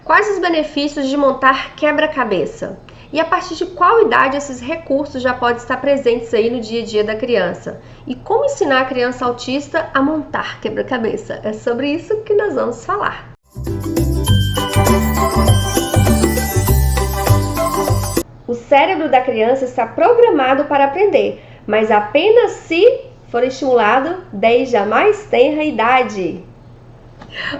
Quais os benefícios de montar quebra-cabeça? E a partir de qual idade esses recursos já podem estar presentes aí no dia a dia da criança? E como ensinar a criança autista a montar quebra-cabeça? É sobre isso que nós vamos falar. O cérebro da criança está programado para aprender, mas apenas se for estimulado desde a mais tenra idade.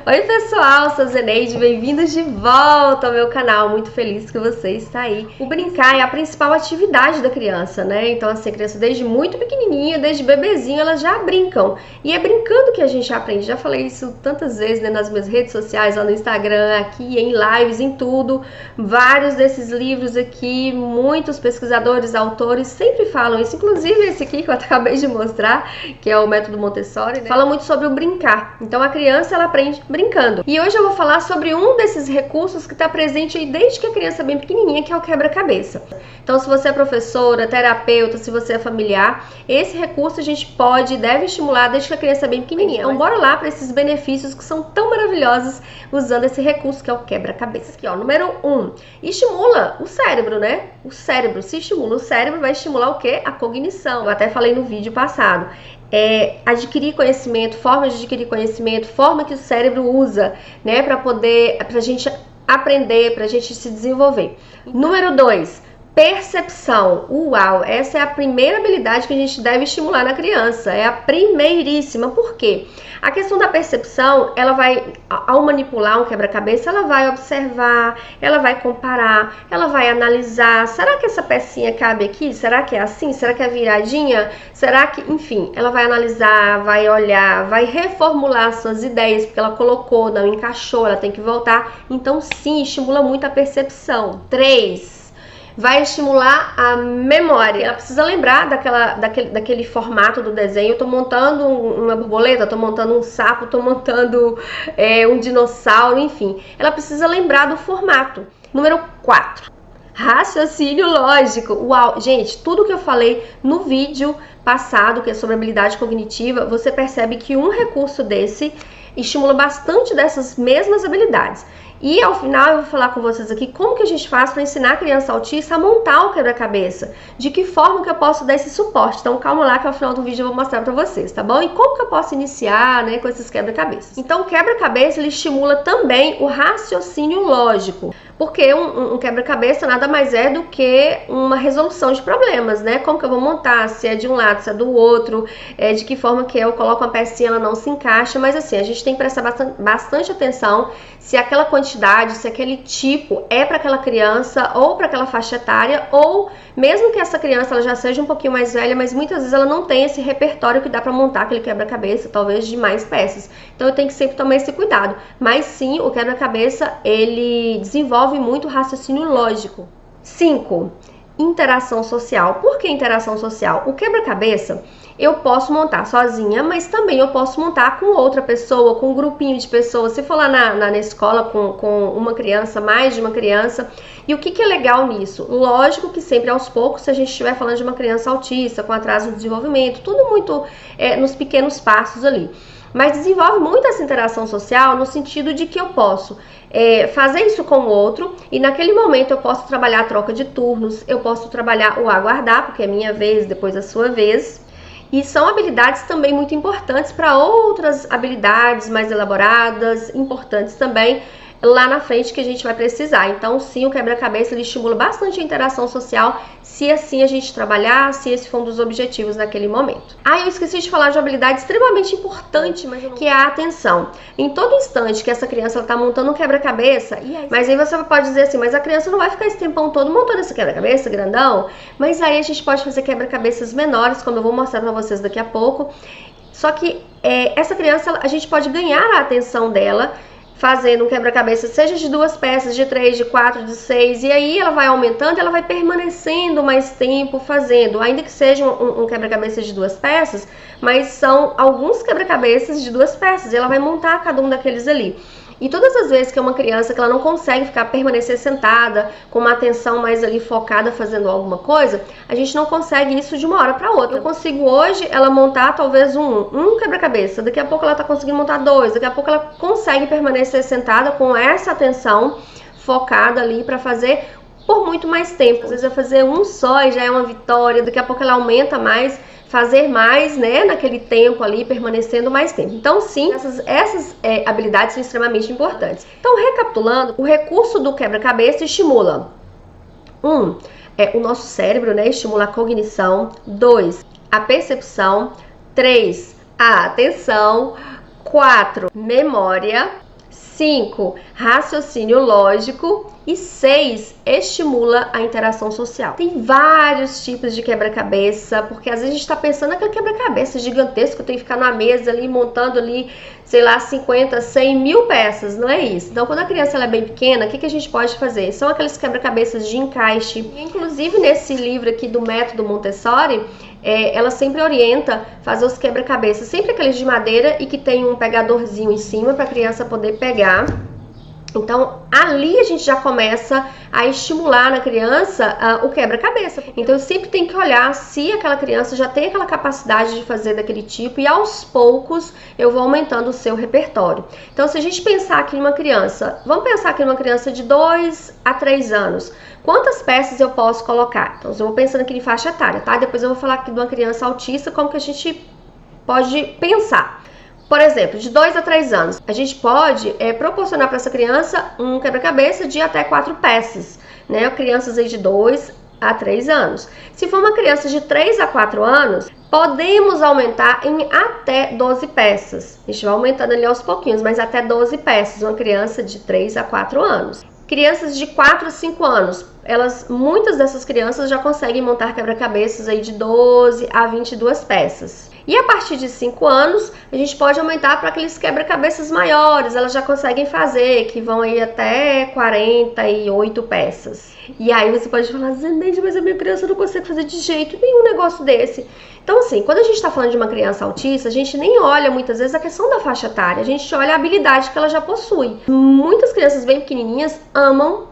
Oi pessoal, sou Zeneide, bem-vindos de volta ao meu canal, muito feliz que você está aí. O brincar é a principal atividade da criança, né? Então assim, a criança desde muito pequenininha, desde bebezinho, elas já brincam. E é brincando que a gente aprende, já falei isso tantas vezes, né, nas minhas redes sociais, lá no Instagram, aqui em lives, em tudo. Vários desses livros aqui, muitos pesquisadores, autores sempre falam isso, inclusive esse aqui que eu acabei de mostrar, que é o método Montessori, né? Fala muito sobre o brincar. Então a criança, ela aprende brincando. E hoje eu vou falar sobre um desses recursos que está presente aí desde que a criança é bem pequenininha, que é o quebra-cabeça. Então, se você é professora, terapeuta, se você é familiar, esse recurso a gente pode e deve estimular desde que a criança é bem pequenininha. Então, bora lá para esses benefícios que são tão maravilhosos usando esse recurso que é o quebra-cabeça. Aqui, ó, número 1, estimula o cérebro, né? O cérebro, se estimula o cérebro, vai estimular o quê? A cognição. Eu até falei no vídeo passado. Adquirir conhecimento, formas de adquirir conhecimento, forma que o cérebro usa, né, pra gente aprender, pra gente se desenvolver. Número 2, percepção. Uau, essa é a primeira habilidade que a gente deve estimular na criança, é a primeiríssima. Por quê? A questão da percepção, ela vai, ao manipular um quebra-cabeça, ela vai observar, ela vai comparar, ela vai analisar. Será que essa pecinha cabe aqui? Será que é assim? Será que é viradinha? Será que, enfim, ela vai analisar, vai olhar, vai reformular suas ideias, porque ela colocou, não encaixou, ela tem que voltar. Então, sim, estimula muito a percepção. 3, vai estimular a memória. Ela precisa lembrar daquele formato do desenho. Eu tô montando uma borboleta, tô montando um sapo, tô montando um dinossauro, enfim. Ela precisa lembrar do formato. Número 4, raciocínio lógico. Uau, gente, tudo que eu falei no vídeo passado, que é sobre habilidade cognitiva, você percebe que um recurso desse estimula bastante dessas mesmas habilidades. E ao final eu vou falar com vocês aqui como que a gente faz para ensinar a criança autista a montar o quebra-cabeça. De que forma que eu posso dar esse suporte. Então calma lá que ao final do vídeo eu vou mostrar para vocês, tá bom? E como que eu posso iniciar, né, com esses quebra-cabeças. Então o quebra-cabeça ele estimula também o raciocínio lógico. Porque um quebra-cabeça nada mais é do que uma resolução de problemas, né? Como que eu vou montar, se é de um lado, se é do outro, de que forma que eu coloco uma pecinha, ela não se encaixa. Mas assim, a gente tem que prestar bastante atenção se aquela quantidade, se aquele tipo é para aquela criança ou para aquela faixa etária, ou mesmo que essa criança ela já seja um pouquinho mais velha, mas muitas vezes ela não tem esse repertório que dá para montar aquele quebra-cabeça, talvez de mais peças. Então eu tenho que sempre tomar esse cuidado. Mas sim, o quebra-cabeça ele desenvolve muito raciocínio lógico. 5, interação social. Por que interação social? O quebra-cabeça eu posso montar sozinha, mas também eu posso montar com outra pessoa, com um grupinho de pessoas. Se for lá na escola com uma criança, mais de uma criança. E o que é legal nisso? Lógico que sempre aos poucos, se a gente estiver falando de uma criança autista, com atraso no desenvolvimento, tudo muito nos pequenos passos ali. Mas desenvolve muito essa interação social no sentido de que eu posso fazer isso com o outro e naquele momento eu posso trabalhar a troca de turnos, eu posso trabalhar o aguardar, porque é minha vez, depois a sua vez. E são habilidades também muito importantes para outras habilidades mais elaboradas, importantes também lá na frente que a gente vai precisar. Então sim, o quebra-cabeça ele estimula bastante a interação social, se assim a gente trabalhar, se esse for um dos objetivos naquele momento. Eu esqueci de falar de uma habilidade extremamente importante, que é a atenção. Em todo instante que essa criança está montando um quebra-cabeça, mas aí você pode dizer assim, mas a criança não vai ficar esse tempão todo montando esse quebra-cabeça grandão, mas aí a gente pode fazer quebra-cabeças menores, como eu vou mostrar para vocês daqui a pouco. Só que essa criança, a gente pode ganhar a atenção dela fazendo um quebra-cabeça, seja de 2 peças, de 3, de 4, de 6, e aí ela vai aumentando, ela vai permanecendo mais tempo fazendo, ainda que seja um quebra-cabeça de 2 peças, mas são alguns quebra-cabeças de 2 peças, e ela vai montar cada um daqueles ali. E todas as vezes que é uma criança que ela não consegue permanecer sentada, com uma atenção mais ali focada fazendo alguma coisa, a gente não consegue isso de uma hora para outra. Eu consigo hoje ela montar talvez um quebra-cabeça, daqui a pouco ela tá conseguindo montar 2, daqui a pouco ela consegue permanecer sentada com essa atenção focada ali para fazer por muito mais tempo. Às vezes vai fazer um só e já é uma vitória, daqui a pouco ela aumenta mais, fazer mais, né, naquele tempo ali, permanecendo mais tempo. Então, sim, essas habilidades são extremamente importantes. Então, recapitulando, o recurso do quebra-cabeça estimula o nosso cérebro, né, estimula a cognição. 2, a percepção. 3, a atenção. 4, memória. 5, raciocínio lógico. E 6, estimula a interação social. Tem vários tipos de quebra-cabeça, porque às vezes a gente tá pensando naquele quebra-cabeça gigantesco, tem que ficar na mesa ali, montando ali, sei lá, 50, 100, 1000 peças, não é isso. Então, quando a criança ela é bem pequena, o que a gente pode fazer? São aqueles quebra-cabeças de encaixe. Inclusive, nesse livro aqui do Método Montessori, ela sempre orienta fazer os quebra-cabeças, sempre aqueles de madeira e que tem um pegadorzinho em cima para a criança poder pegar. Então, ali a gente já começa a estimular na criança o quebra-cabeça. Então, eu sempre tenho que olhar se aquela criança já tem aquela capacidade de fazer daquele tipo e aos poucos eu vou aumentando o seu repertório. Então, se a gente pensar aqui em uma criança, vamos pensar aqui em uma criança de 2 a 3 anos, quantas peças eu posso colocar? Então, eu vou pensando aqui em faixa etária, tá? Depois eu vou falar aqui de uma criança autista, como que a gente pode pensar. Por exemplo, de 2 a 3 anos, a gente pode proporcionar para essa criança um quebra-cabeça de até 4 peças, né? Crianças aí de 2 a 3 anos. Se for uma criança de 3 a 4 anos, podemos aumentar em até 12 peças. A gente vai aumentando ali aos pouquinhos, mas até 12 peças, uma criança de 3 a 4 anos. Crianças de 4 a 5 anos, muitas dessas crianças já conseguem montar quebra-cabeças aí de 12 a 22 peças. E a partir de 5 anos, a gente pode aumentar para aqueles quebra-cabeças maiores, elas já conseguem fazer, que vão aí até 48 peças. E aí você pode falar, Zeneide, mas a minha criança não consegue fazer de jeito nenhum negócio desse. Então, assim, quando a gente está falando de uma criança autista, a gente nem olha muitas vezes a questão da faixa etária, a gente olha a habilidade que ela já possui. Muitas crianças bem pequenininhas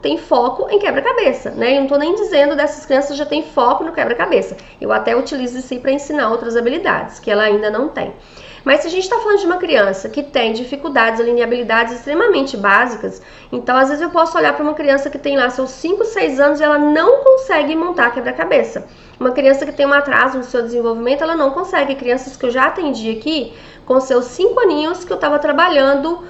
têm foco em quebra-cabeça, né? Eu não tô nem dizendo dessas crianças que já têm foco no quebra-cabeça. Eu até utilizo isso aí para ensinar outras habilidades que ela ainda não tem. Mas se a gente está falando de uma criança que tem dificuldades ali em habilidades extremamente básicas, então às vezes eu posso olhar para uma criança que tem lá seus 5, 6 anos e ela não consegue montar quebra-cabeça. Uma criança que tem um atraso no seu desenvolvimento, ela não consegue. Crianças que eu já atendi aqui, com seus 5 aninhos, que eu estava trabalhando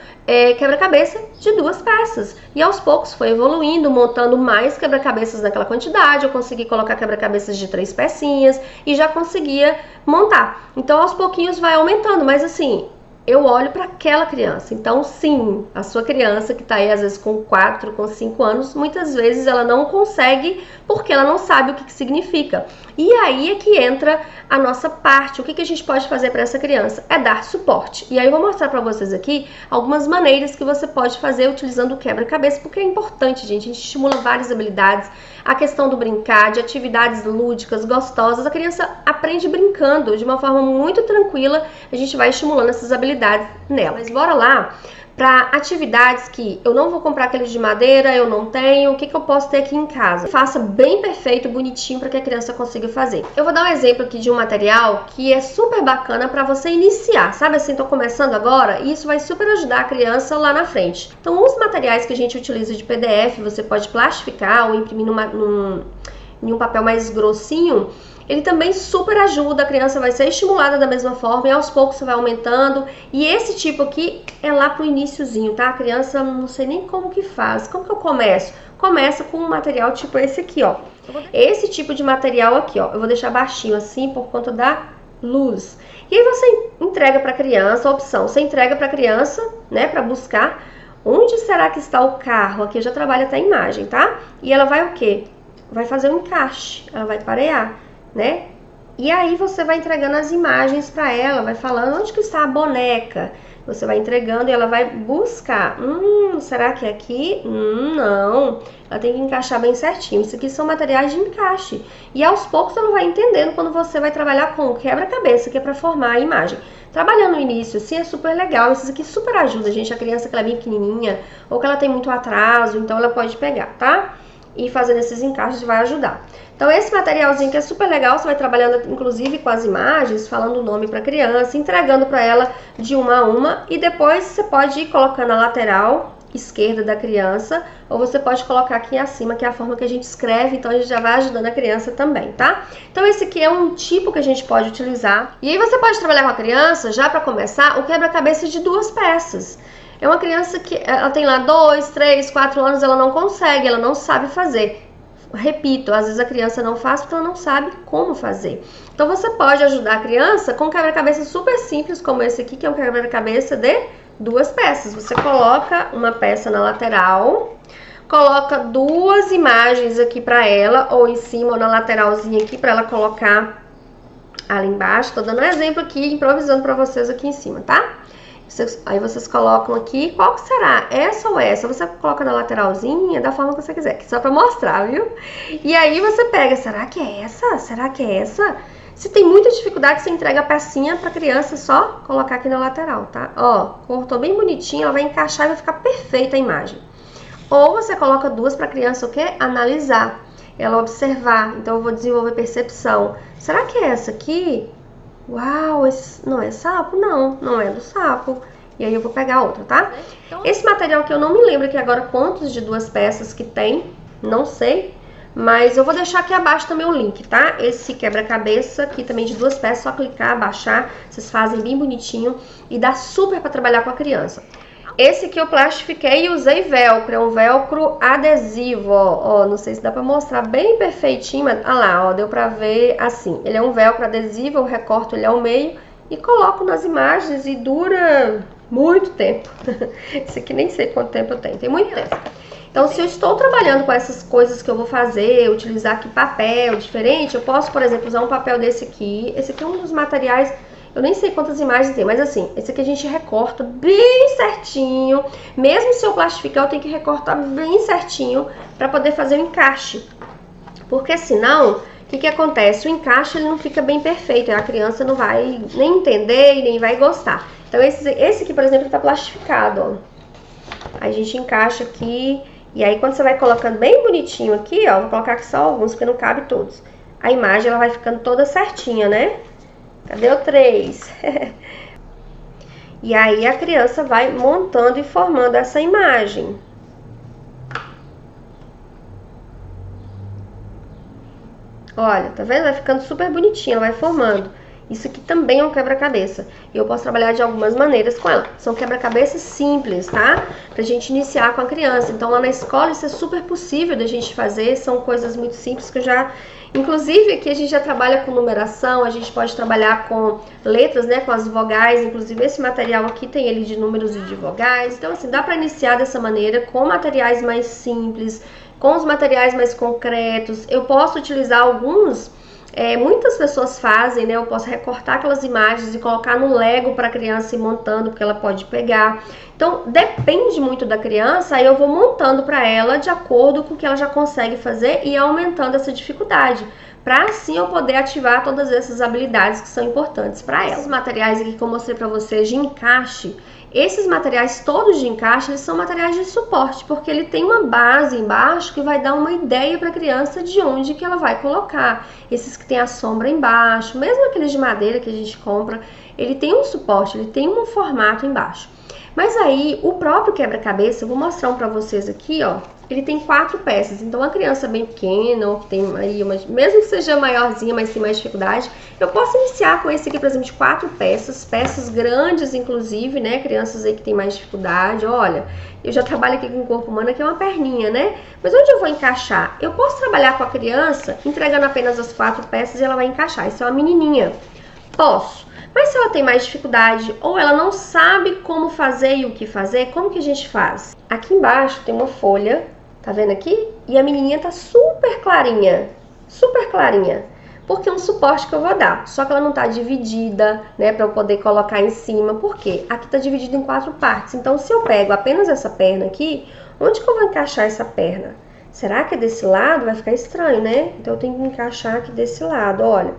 quebra-cabeça de 2 peças. E aos poucos foi evoluindo, montando mais quebra-cabeças naquela quantidade. Eu consegui colocar quebra-cabeças de 3 pecinhas e já conseguia montar. Então aos pouquinhos vai aumentando, mas assim, eu olho para aquela criança. Então sim, a sua criança que está aí às vezes com 4, com 5 anos, muitas vezes ela não consegue porque ela não sabe o que significa. E aí é que entra a nossa parte. O que a gente pode fazer para essa criança? É dar suporte. E aí eu vou mostrar para vocês aqui algumas maneiras que você pode fazer utilizando o quebra-cabeça, porque é importante, gente. A gente estimula várias habilidades. A questão do brincar, de atividades lúdicas, gostosas. A criança aprende brincando de uma forma muito tranquila. A gente vai estimulando essas habilidades nela. Mas bora lá para atividades que eu não vou comprar aqueles de madeira, eu não tenho, o que eu posso ter aqui em casa? Faça bem perfeito, bonitinho, para que a criança consiga fazer. Eu vou dar um exemplo aqui de um material que é super bacana para você iniciar, sabe assim, tô começando agora, e isso vai super ajudar a criança lá na frente. Então, os materiais que a gente utiliza de PDF, você pode plastificar ou imprimir em um papel mais grossinho. Ele também super ajuda, a criança vai ser estimulada da mesma forma e aos poucos você vai aumentando. E esse tipo aqui é lá pro iniciozinho, tá? A criança não sei nem como que faz. Como que eu começo? Começa com um material tipo esse aqui, ó. Esse tipo de material aqui, ó. Eu vou deixar baixinho assim por conta da luz. E aí você entrega pra criança, a opção, você entrega pra criança, né, pra buscar. Onde será que está o carro? Aqui eu já trabalho até a imagem, tá? E ela vai o quê? Vai fazer um encaixe, ela vai parear, né? E aí você vai entregando as imagens para ela, vai falando onde que está a boneca. Você vai entregando e ela vai buscar. Será que é aqui? Não. Ela tem que encaixar bem certinho. Isso aqui são materiais de encaixe. E aos poucos ela vai entendendo quando você vai trabalhar com o quebra-cabeça, que é para formar a imagem. trabalhando no início, assim, é super legal. Esses aqui super ajudam, gente. A criança que ela é bem pequenininha ou que ela tem muito atraso, então ela pode pegar, tá? E fazendo esses encaixes vai ajudar. Então esse materialzinho que é super legal, você vai trabalhando inclusive com as imagens, falando o nome para a criança, entregando para ela de uma a uma, e depois você pode ir colocando a lateral esquerda da criança, ou você pode colocar aqui acima, que é a forma que a gente escreve, então a gente já vai ajudando a criança também, tá? Então esse aqui é um tipo que a gente pode utilizar. E aí você pode trabalhar com a criança, já para começar, o quebra-cabeça de 2 peças. É uma criança que ela tem lá 2, 3, 4 anos, ela não consegue, ela não sabe fazer. Repito, às vezes a criança não faz porque ela não sabe como fazer. Então você pode ajudar a criança com um quebra-cabeça super simples, como esse aqui, que é um quebra-cabeça de 2 peças. Você coloca uma peça na lateral, coloca 2 imagens aqui para ela, ou em cima ou na lateralzinha aqui para ela colocar ali embaixo. Tô dando um exemplo aqui, improvisando para vocês aqui em cima, tá? Aí vocês colocam aqui, qual que será? Essa ou essa? Você coloca na lateralzinha, da forma que você quiser, só pra mostrar, viu? E aí você pega, será que é essa? Será que é essa? Se tem muita dificuldade, você entrega a pecinha pra criança só colocar aqui na lateral, tá? Ó, cortou bem bonitinho, ela vai encaixar e vai ficar perfeita a imagem. Ou você coloca 2 pra criança o quê? Analisar, ela observar. Então eu vou desenvolver percepção. Será que é essa aqui? Uau, esse não é sapo? Não, não é do sapo. E aí eu vou pegar outra, tá? Esse material que eu não me lembro aqui agora quantos de 2 peças que tem, não sei. Mas eu vou deixar aqui abaixo também o link, tá? Esse quebra-cabeça aqui também de 2 peças, só clicar, baixar. Vocês fazem bem bonitinho e dá super pra trabalhar com a criança. Esse aqui eu plastifiquei e usei velcro, é um velcro adesivo, ó, não sei se dá pra mostrar bem perfeitinho, mas, olha lá, ó, deu pra ver assim, ele é um velcro adesivo, eu recorto ele ao meio e coloco nas imagens e dura muito tempo. Esse aqui nem sei quanto tempo eu tenho, tem muito tempo. Então, se eu estou trabalhando com essas coisas que eu vou fazer, utilizar aqui papel diferente, eu posso, por exemplo, usar um papel desse aqui, esse aqui é um dos materiais. Eu nem sei quantas imagens tem, mas assim, esse aqui a gente recorta bem certinho. Mesmo se eu plastificar, eu tenho que recortar bem certinho para poder fazer o encaixe. Porque senão, o que acontece? O encaixe ele não fica bem perfeito, a criança não vai nem entender e nem vai gostar. Então esse aqui, por exemplo, está plastificado, ó. Aí a gente encaixa aqui, e aí quando você vai colocando bem bonitinho aqui, ó, vou colocar aqui só alguns, porque não cabe todos. A imagem ela vai ficando toda certinha, né? Cadê o 3? E aí a criança vai montando e formando essa imagem. Olha, tá vendo? Vai ficando super bonitinha, ela vai formando. Isso aqui também é um quebra-cabeça. E eu posso trabalhar de algumas maneiras com ela. São quebra-cabeças simples, tá? Pra gente iniciar com a criança. Então lá na escola isso é super possível da gente fazer. São coisas muito simples que eu já... Inclusive aqui a gente já trabalha com numeração, a gente pode trabalhar com letras, né, com as vogais. Inclusive esse material aqui tem ele de números e de vogais. Então assim, dá para iniciar dessa maneira, com materiais mais simples, com os materiais mais concretos. Eu posso utilizar alguns, muitas pessoas fazem, né, eu posso recortar aquelas imagens e colocar no Lego para a criança ir montando, porque ela pode pegar. Então depende muito da criança, aí eu vou montando para ela de acordo com o que ela já consegue fazer e aumentando essa dificuldade, para assim eu poder ativar todas essas habilidades que são importantes para ela. Esses materiais aqui que eu mostrei para vocês de encaixe, esses materiais todos de encaixe, eles são materiais de suporte, porque ele tem uma base embaixo que vai dar uma ideia para a criança de onde que ela vai colocar. Esses que tem a sombra embaixo, mesmo aqueles de madeira que a gente compra, ele tem um suporte, ele tem um formato embaixo. Mas aí, o próprio quebra-cabeça, eu vou mostrar um pra vocês aqui, ó. Ele tem 4 peças, então a criança bem pequena, ou que tem aí mesmo que seja maiorzinha, mas tem mais dificuldade, eu posso iniciar com esse aqui, por exemplo, de 4 peças, peças grandes, inclusive, né, crianças aí que tem mais dificuldade. Olha, eu já trabalho aqui com o corpo humano, aqui é uma perninha, né, mas onde eu vou encaixar? Eu posso trabalhar com a criança, entregando apenas as 4 peças e ela vai encaixar. Isso é uma menininha. Posso. Mas se ela tem mais dificuldade ou ela não sabe como fazer e o que fazer, como que a gente faz? Aqui embaixo tem uma folha, tá vendo aqui? E a menininha tá super clarinha, porque é um suporte que eu vou dar. Só que ela não tá dividida, né, pra eu poder colocar em cima. Por quê? Aqui tá dividido em 4 partes. Então se eu pego apenas essa perna aqui, onde que eu vou encaixar essa perna? Será que é desse lado? Vai ficar estranho, né? Então eu tenho que encaixar aqui desse lado, olha.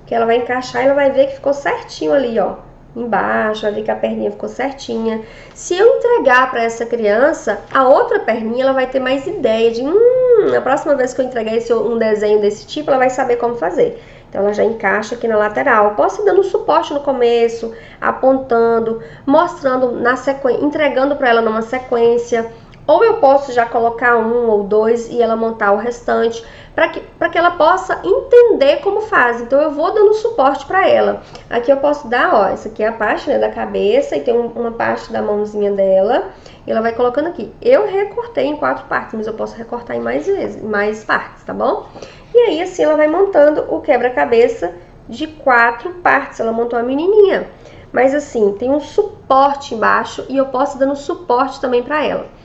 Que ela vai encaixar e ela vai ver que ficou certinho ali, ó, embaixo, vai ver que a perninha ficou certinha. Se eu entregar para essa criança, a outra perninha ela vai ter mais ideia de, na próxima vez que eu entregar um desenho desse tipo, ela vai saber como fazer. Então ela já encaixa aqui na lateral. Posso ir dando suporte no começo, apontando, mostrando na sequência, entregando para ela numa sequência. Ou eu posso já colocar 1 ou 2 e ela montar o restante, para que ela possa entender como faz. Então eu vou dando suporte para ela. Aqui eu posso dar, ó, essa aqui é a parte, né, da cabeça e tem uma parte da mãozinha dela. E ela vai colocando aqui. Eu recortei em 4 partes, mas eu posso recortar em mais partes, tá bom? E aí assim ela vai montando o quebra-cabeça de 4 partes. Ela montou a menininha. Mas assim, tem um suporte embaixo e eu posso ir dando suporte também para ela.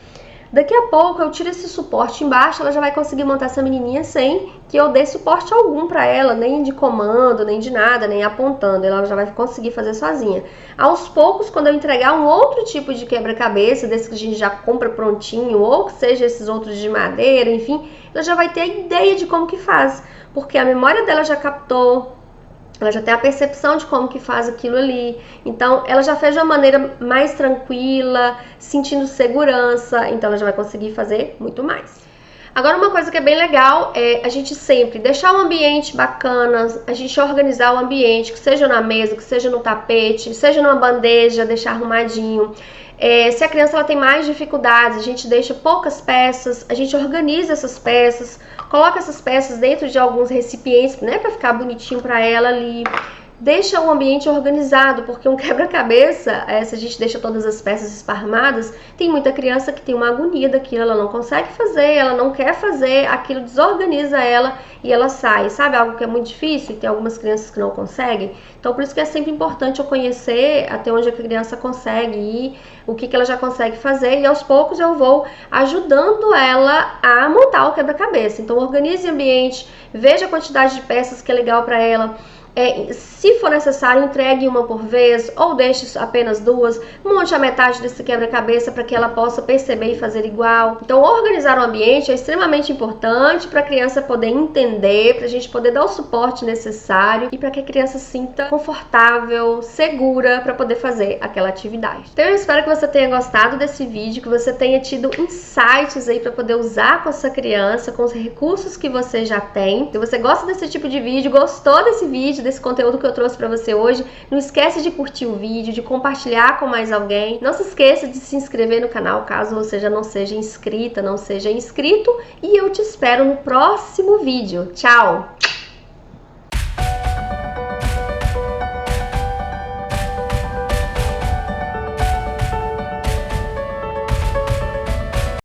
Daqui a pouco eu tiro esse suporte embaixo, ela já vai conseguir montar essa menininha sem que eu dê suporte algum para ela, nem de comando, nem de nada, nem apontando. Ela já vai conseguir fazer sozinha. Aos poucos, quando eu entregar um outro tipo de quebra-cabeça, desse que a gente já compra prontinho, ou que seja esses outros de madeira, enfim, ela já vai ter a ideia de como que faz, porque a memória dela já captou. Ela já tem a percepção de como que faz aquilo ali. Então, ela já fez de uma maneira mais tranquila, sentindo segurança. Então, ela já vai conseguir fazer muito mais. Agora, uma coisa que é bem legal é a gente sempre deixar o ambiente bacana, a gente organizar o ambiente, que seja na mesa, que seja no tapete, seja numa bandeja, deixar arrumadinho. Se a criança ela tem mais dificuldades, a gente deixa poucas peças, a gente organiza essas peças, coloca essas peças dentro de alguns recipientes, né, para ficar bonitinho para ela ali. Deixa o ambiente organizado, porque um quebra-cabeça, se a gente deixa todas as peças esparramadas, tem muita criança que tem uma agonia daquilo, ela não consegue fazer, ela não quer fazer, aquilo desorganiza ela e ela sai, sabe? Algo que é muito difícil e tem algumas crianças que não conseguem. Então, por isso que é sempre importante eu conhecer até onde a criança consegue ir, o que ela já consegue fazer e aos poucos eu vou ajudando ela a montar o quebra-cabeça. Então, organize o ambiente, veja a quantidade de peças que é legal para ela. Se for necessário, entregue uma por vez ou deixe apenas 2, monte a metade desse quebra-cabeça para que ela possa perceber e fazer igual. Então, organizar o ambiente é extremamente importante para a criança poder entender, para a gente poder dar o suporte necessário e para que a criança se sinta confortável, segura para poder fazer aquela atividade. Então, eu espero que você tenha gostado desse vídeo, que você tenha tido insights aí para poder usar com essa criança, com os recursos que você já tem. Se você gosta desse tipo de vídeo, gostou desse vídeo, desse conteúdo que eu trouxe para você hoje, não esquece de curtir o vídeo, de compartilhar com mais alguém. Não se esqueça de se inscrever no canal, caso você já não seja inscrita, não seja inscrito. E eu te espero no próximo vídeo. Tchau!